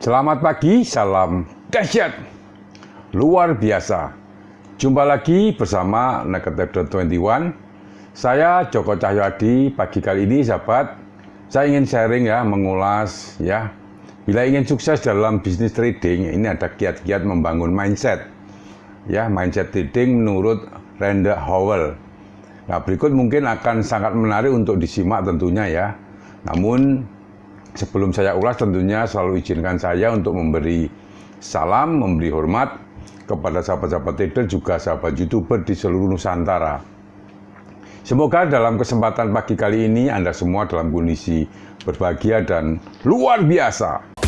Selamat pagi, salam dahsyat, luar biasa. Jumpa lagi bersama Negative 21. Saya Joko Cahyoadi. Pagi kali ini, sahabat, saya ingin sharing ya, mengulas ya. Bila ingin sukses dalam bisnis trading, ini ada kiat-kiat membangun mindset. Ya, mindset trading menurut Randy Howell. Nah, berikut mungkin akan sangat menarik untuk disimak tentunya ya. Namun sebelum saya ulas, tentunya selalu izinkan saya untuk memberi salam, memberi hormat kepada sahabat-sahabat trader, juga sahabat YouTuber di seluruh Nusantara. Semoga dalam kesempatan pagi kali ini Anda semua dalam kondisi berbahagia dan luar biasa.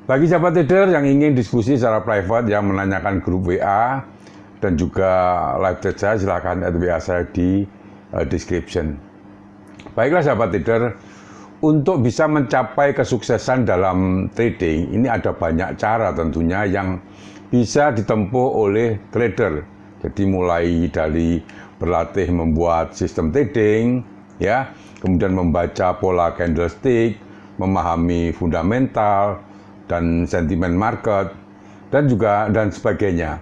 Bagi sahabat trader yang ingin diskusi secara private, yang menanyakan grup WA dan juga live chat saya, silahkan add WA saya di description. Baiklah sahabat trader, untuk bisa mencapai kesuksesan dalam trading, ini ada banyak cara tentunya yang bisa ditempuh oleh trader. Jadi mulai dari berlatih membuat sistem trading, ya, kemudian membaca pola candlestick, memahami fundamental dan sentimen market, dan sebagainya.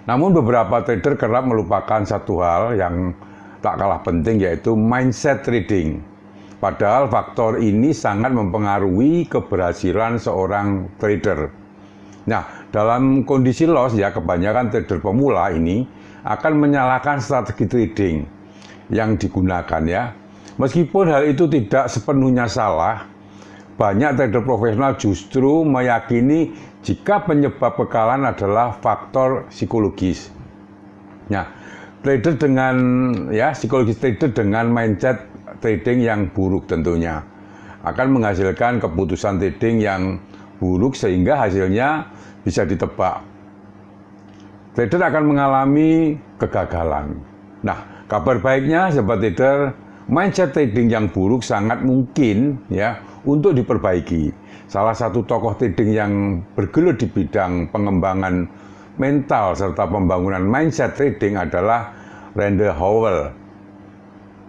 Namun beberapa trader kerap melupakan satu hal yang tak kalah penting, yaitu mindset trading. Padahal faktor ini sangat mempengaruhi keberhasilan seorang trader. Nah, dalam kondisi loss ya, kebanyakan trader pemula ini akan menyalahkan strategi trading yang digunakan ya. Meskipun hal itu tidak sepenuhnya salah, banyak trader profesional justru meyakini jika penyebab kekalahan adalah faktor psikologis. Nah, psikologis trader dengan mindset trading yang buruk tentunya akan menghasilkan keputusan trading yang buruk sehingga hasilnya bisa ditebak. Trader akan mengalami kegagalan. Nah, kabar baiknya sahabat trader, mindset trading yang buruk sangat mungkin ya untuk diperbaiki. Salah satu tokoh trading yang bergelut di bidang pengembangan mental serta pembangunan mindset trading adalah Randy Howell.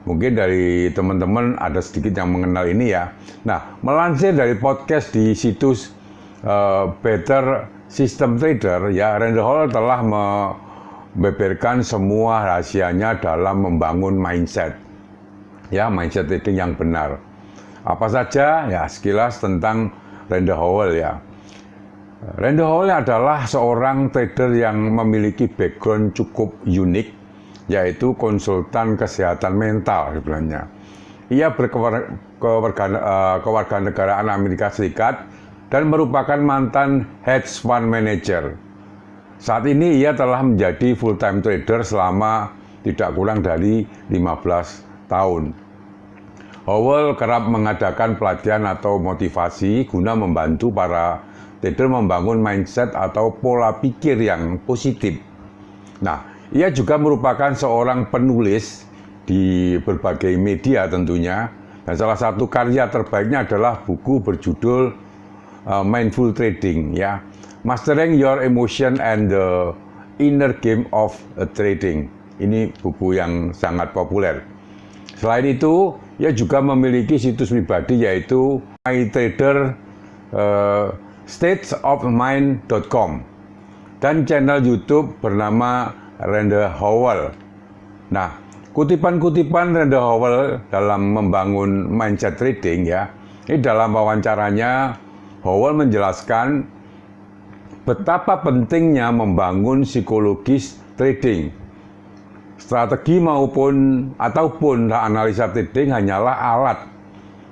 Mungkin dari teman-teman ada sedikit yang mengenal ini ya. Nah, melansir dari podcast di situs Better System Trader ya, Randy Howell telah membeberkan semua rahasianya dalam membangun mindset. Ya, mindset trading yang benar. Apa saja? Ya, sekilas tentang Randy Howell ya. Randy Howell adalah seorang trader yang memiliki background cukup unik, yaitu konsultan kesehatan mental sebenarnya. Ia berkewarganegaraan Amerika Serikat dan merupakan mantan hedge fund manager. Saat ini ia telah menjadi full-time trader selama tidak kurang dari 15 tahun. Howell kerap mengadakan pelatihan atau motivasi guna membantu para trader membangun mindset atau pola pikir yang positif. Nah, ia juga merupakan seorang penulis di berbagai media tentunya, dan salah satu karya terbaiknya adalah buku berjudul Mindful Trading ya, Mastering Your Emotion and the Inner Game of Trading. Ini buku yang sangat populer. Selain itu, ia juga memiliki situs pribadi yaitu mytraderstatesofmind.com dan channel YouTube bernama Randy Howell. Nah, kutipan-kutipan Randy Howell dalam membangun mindset trading ya, ini dalam wawancaranya Howell menjelaskan betapa pentingnya membangun psikologis trading. Strategi ataupun analisa trading hanyalah alat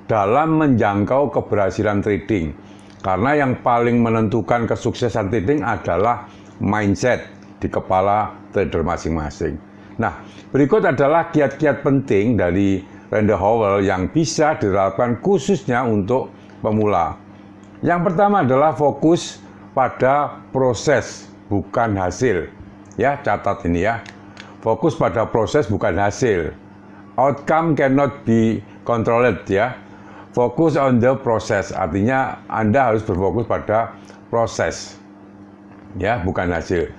dalam menjangkau keberhasilan trading. Karena yang paling menentukan kesuksesan trading adalah mindset di kepala trader masing-masing. Nah, berikut adalah kiat-kiat penting dari Randy Howell yang bisa diterapkan khususnya untuk pemula. Yang pertama adalah fokus pada proses, bukan hasil. Ya, catat ini ya. Fokus pada proses bukan hasil. Outcome cannot be controlled ya. Fokus on the process, artinya Anda harus berfokus pada proses. Ya, bukan hasil.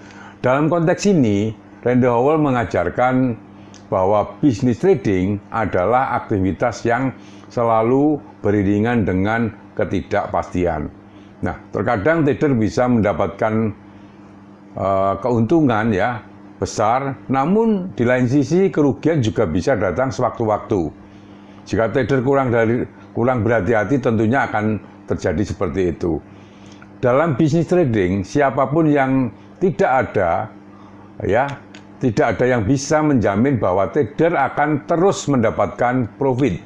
Dalam konteks ini, Randy Howell mengajarkan bahwa bisnis trading adalah aktivitas yang selalu beriringan dengan ketidakpastian. Nah, terkadang trader bisa mendapatkan keuntungan ya besar, namun di lain sisi kerugian juga bisa datang sewaktu-waktu. Jika trader kurang berhati-hati, tentunya akan terjadi seperti itu. Dalam bisnis trading, siapapun yang tidak ada yang bisa menjamin bahwa trader akan terus mendapatkan profit.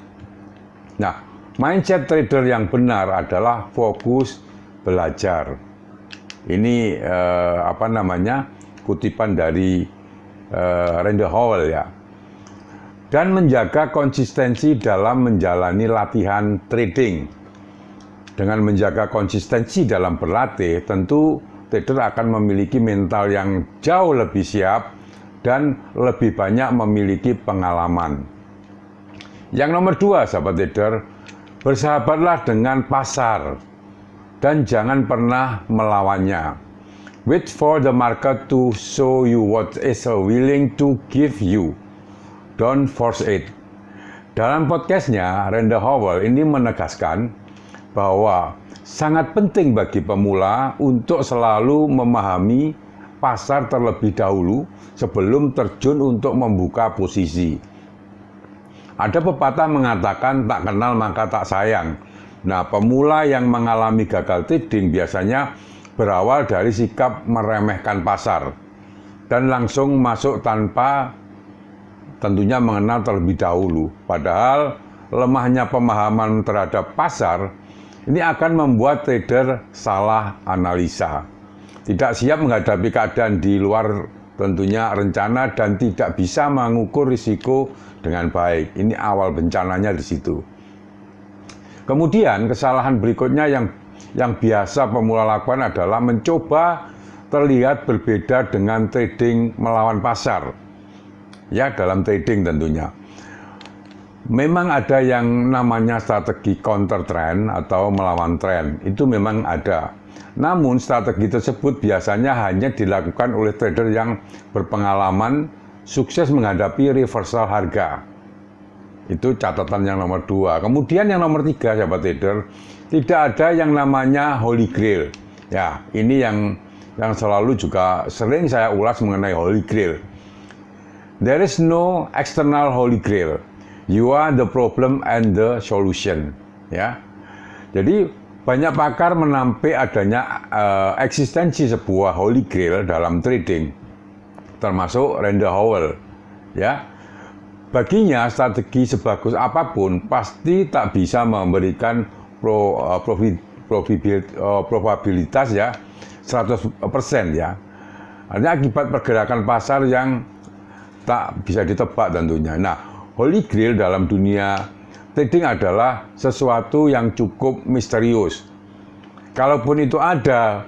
Nah, mindset trader yang benar adalah fokus belajar. Ini kutipan dari Randy Howell ya. Dan menjaga konsistensi dalam menjalani latihan trading. Dengan menjaga konsistensi dalam berlatih, tentu trader akan memiliki mental yang jauh lebih siap dan lebih banyak memiliki pengalaman. Yang nomor 2, sahabat trader, bersahabatlah dengan pasar dan jangan pernah melawannya. Wait for the market to show you what is willing to give you. Don't force it. Dalam podcastnya, Randy Howell ini menegaskan bahwa sangat penting bagi pemula untuk selalu memahami pasar terlebih dahulu sebelum terjun untuk membuka posisi. Ada pepatah mengatakan tak kenal maka tak sayang. Nah, pemula yang mengalami gagal trading biasanya berawal dari sikap meremehkan pasar dan langsung masuk tanpa tentunya mengenal terlebih dahulu. Padahal lemahnya pemahaman terhadap pasar ini akan membuat trader salah analisa, tidak siap menghadapi keadaan di luar tentunya rencana dan tidak bisa mengukur risiko dengan baik. Ini awal bencananya di situ. Kemudian kesalahan berikutnya yang biasa pemula lakukan adalah mencoba terlihat berbeda dengan trading melawan pasar. Ya, dalam trading tentunya. Memang ada yang namanya strategi counter trend atau melawan tren, itu memang ada. Namun strategi tersebut biasanya hanya dilakukan oleh trader yang berpengalaman sukses menghadapi reversal harga. Itu catatan yang nomor 2. Kemudian yang nomor 3, sahabat trader, tidak ada yang namanya Holy Grail. Ya, ini yang selalu juga sering saya ulas mengenai Holy Grail. There is no external Holy Grail. You are the problem and the solution. Ya, jadi banyak pakar menampik adanya eksistensi sebuah Holy Grail dalam trading, termasuk Randy Howell. Ya, baginya strategi sebagus apapun pasti tak bisa memberikan probabilitas ya 100% ya. Artinya akibat pergerakan pasar yang tak bisa ditebak tentunya. Nah, Holy Grail dalam dunia trading adalah sesuatu yang cukup misterius. Kalaupun itu ada,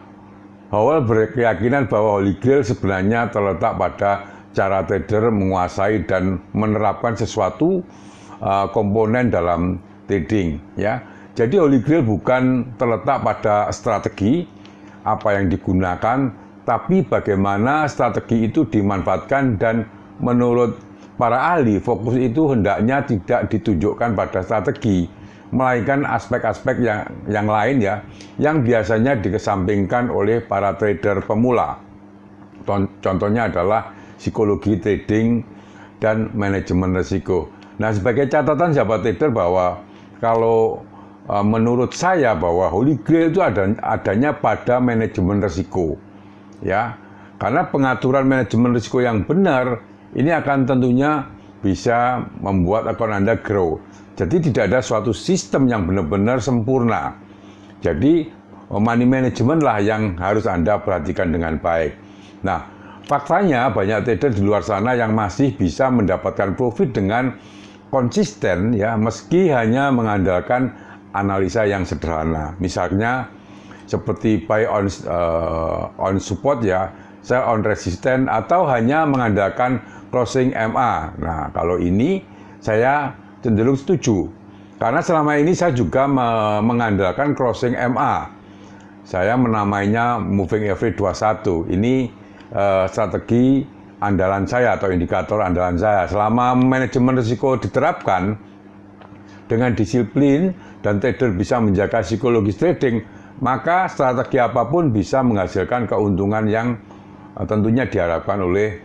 Howell berkeyakinan bahwa Holy Grail sebenarnya terletak pada cara trader menguasai dan menerapkan sesuatu komponen dalam trading. Ya, jadi Holy Grail bukan terletak pada strategi apa yang digunakan, tapi bagaimana strategi itu dimanfaatkan. Dan menurut para ahli, fokus itu hendaknya tidak ditunjukkan pada strategi, melainkan aspek-aspek yang lain ya, yang biasanya dikesampingkan oleh para trader pemula. Contohnya adalah psikologi trading dan manajemen risiko. Nah, sebagai catatan sahabat trader, bahwa kalau menurut saya bahwa Holy Grail itu adanya pada manajemen risiko. Ya, karena pengaturan manajemen risiko yang benar ini akan tentunya bisa membuat akun Anda grow. Jadi tidak ada suatu sistem yang benar-benar sempurna. Jadi money management lah yang harus Anda perhatikan dengan baik. Nah, faktanya banyak trader di luar sana yang masih bisa mendapatkan profit dengan konsisten ya, meski hanya mengandalkan analisa yang sederhana. Misalnya seperti buy on support ya, sell on resistance, atau hanya mengandalkan crossing MA. Nah, kalau ini saya cenderung setuju. Karena selama ini saya juga mengandalkan crossing MA. Saya menamainya moving average 21. Ini strategi andalan saya atau indikator andalan saya. Selama manajemen risiko diterapkan dengan disiplin dan trader bisa menjaga psikologis trading, maka strategi apapun bisa menghasilkan keuntungan yang tentunya diharapkan oleh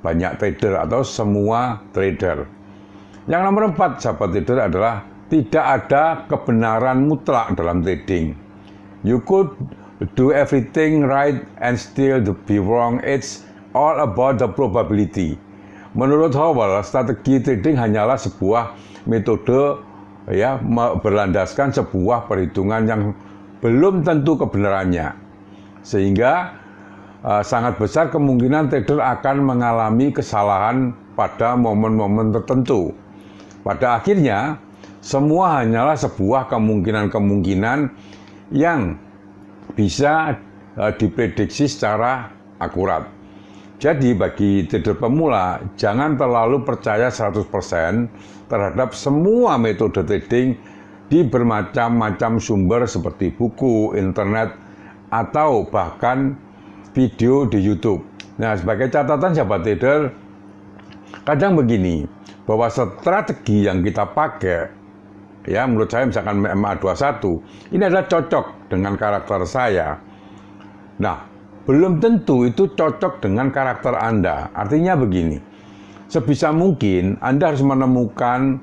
banyak trader atau semua trader. Yang nomor 4, sahabat trader, adalah tidak ada kebenaran mutlak dalam trading. You could do everything right and still be wrong. It's all about the probability. Menurut Howell, strategi trading hanyalah sebuah metode ya berlandaskan sebuah perhitungan yang belum tentu kebenarannya. Sehingga sangat besar kemungkinan trader akan mengalami kesalahan pada momen-momen tertentu. Pada akhirnya, semua hanyalah sebuah kemungkinan-kemungkinan yang bisa diprediksi secara akurat. Jadi bagi trader pemula, jangan terlalu percaya 100% terhadap semua metode trading di bermacam-macam sumber seperti buku, internet, atau bahkan video di YouTube. Nah, sebagai catatan sahabat trader, kadang begini, bahwa strategi yang kita pakai, ya menurut saya misalkan MA21, ini adalah cocok dengan karakter saya. Nah, belum tentu itu cocok dengan karakter Anda. Artinya begini, sebisa mungkin Anda harus menemukan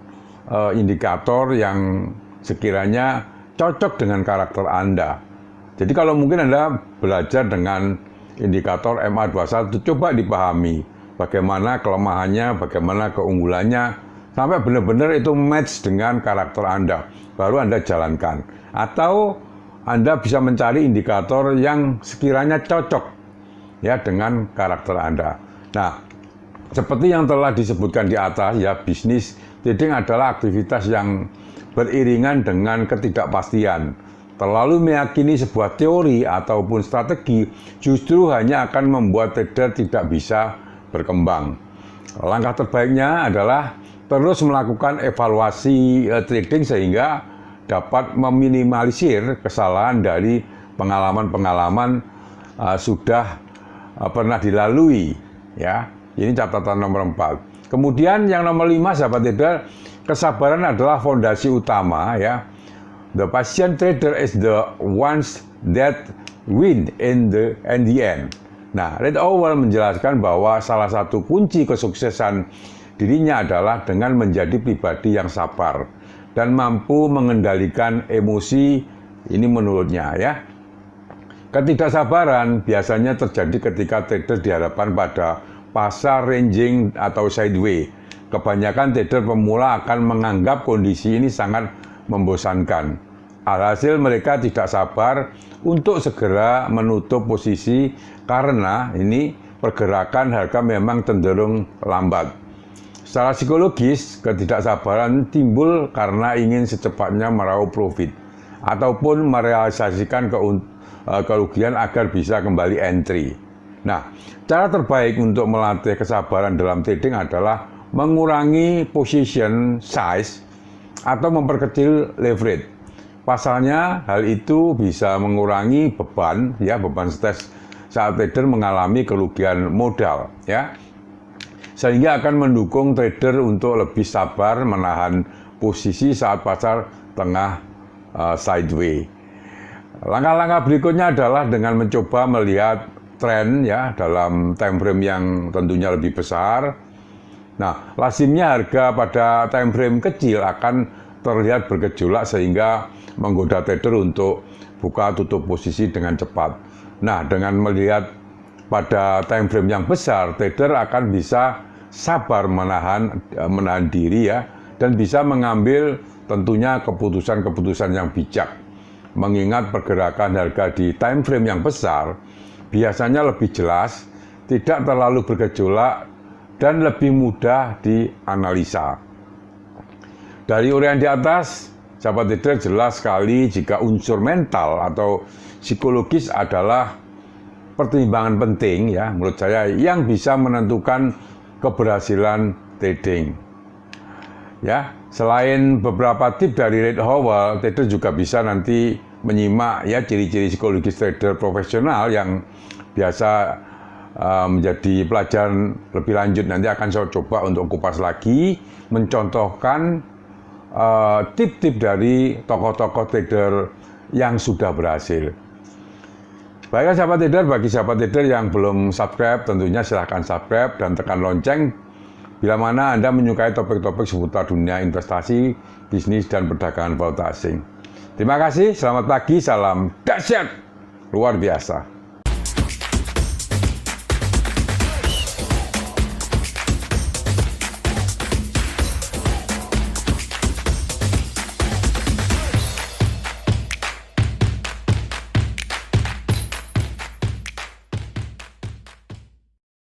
indikator yang sekiranya cocok dengan karakter Anda. Jadi kalau mungkin Anda belajar dengan indikator MA21, coba dipahami bagaimana kelemahannya, bagaimana keunggulannya, sampai benar-benar itu match dengan karakter Anda, baru Anda jalankan. Atau Anda bisa mencari indikator yang sekiranya cocok ya dengan karakter Anda. Nah, seperti yang telah disebutkan di atas, ya bisnis trading adalah aktivitas yang beriringan dengan ketidakpastian. Terlalu meyakini sebuah teori ataupun strategi justru hanya akan membuat trader tidak bisa berkembang. Langkah terbaiknya adalah terus melakukan evaluasi trading sehingga dapat meminimalisir kesalahan dari pengalaman-pengalaman sudah pernah dilalui. Ya, ini catatan nomor 4. Kemudian yang nomor 5, sahabat trader, kesabaran adalah fondasi utama. Ya, the patient trader is the ones that win in the end. Nah, Red Howell menjelaskan bahwa salah satu kunci kesuksesan dirinya adalah dengan menjadi pribadi yang sabar dan mampu mengendalikan emosi. Ini menurutnya ya. Ketidaksabaran biasanya terjadi ketika trader dihadapkan pada pasar ranging atau sideways. Kebanyakan trader pemula akan menganggap kondisi ini sangat membosankan. Alhasil mereka tidak sabar untuk segera menutup posisi karena ini pergerakan harga memang cenderung lambat. Secara psikologis, ketidaksabaran timbul karena ingin secepatnya meraup profit ataupun merealisasikan kerugian agar bisa kembali entry. Nah, cara terbaik untuk melatih kesabaran dalam trading adalah mengurangi position size atau memperkecil leverage. Pasalnya, hal itu bisa mengurangi beban stres saat trader mengalami kerugian modal, ya. Sehingga akan mendukung trader untuk lebih sabar menahan posisi saat pasar tengah sideways. Langkah-langkah berikutnya adalah dengan mencoba melihat tren ya dalam time frame yang tentunya lebih besar. Nah, lazimnya harga pada time frame kecil akan terlihat bergejolak sehingga menggoda trader untuk buka tutup posisi dengan cepat. Nah, dengan melihat pada time frame yang besar, trader akan bisa sabar menahan diri ya, dan bisa mengambil tentunya keputusan-keputusan yang bijak. Mengingat pergerakan harga di time frame yang besar biasanya lebih jelas, tidak terlalu bergejolak, dan lebih mudah dianalisa. Dari uraian di atas, sahabat trader, jelas sekali jika unsur mental atau psikologis adalah pertimbangan penting ya menurut saya yang bisa menentukan keberhasilan trading. Ya, selain beberapa tips dari Red Howell, trader juga bisa nanti menyimak ya ciri-ciri psikologis trader profesional yang biasa menjadi pelajaran lebih lanjut. Nanti akan saya coba untuk kupas lagi, mencontohkan tip-tip dari tokoh-tokoh trader yang sudah berhasil. Baiklah sahabat trader, bagi sahabat trader yang belum subscribe, tentunya silahkan subscribe dan tekan lonceng bila mana Anda menyukai topik-topik seputar dunia investasi, bisnis, dan perdagangan valuta asing. Terima kasih, selamat pagi, salam dahsyat luar biasa.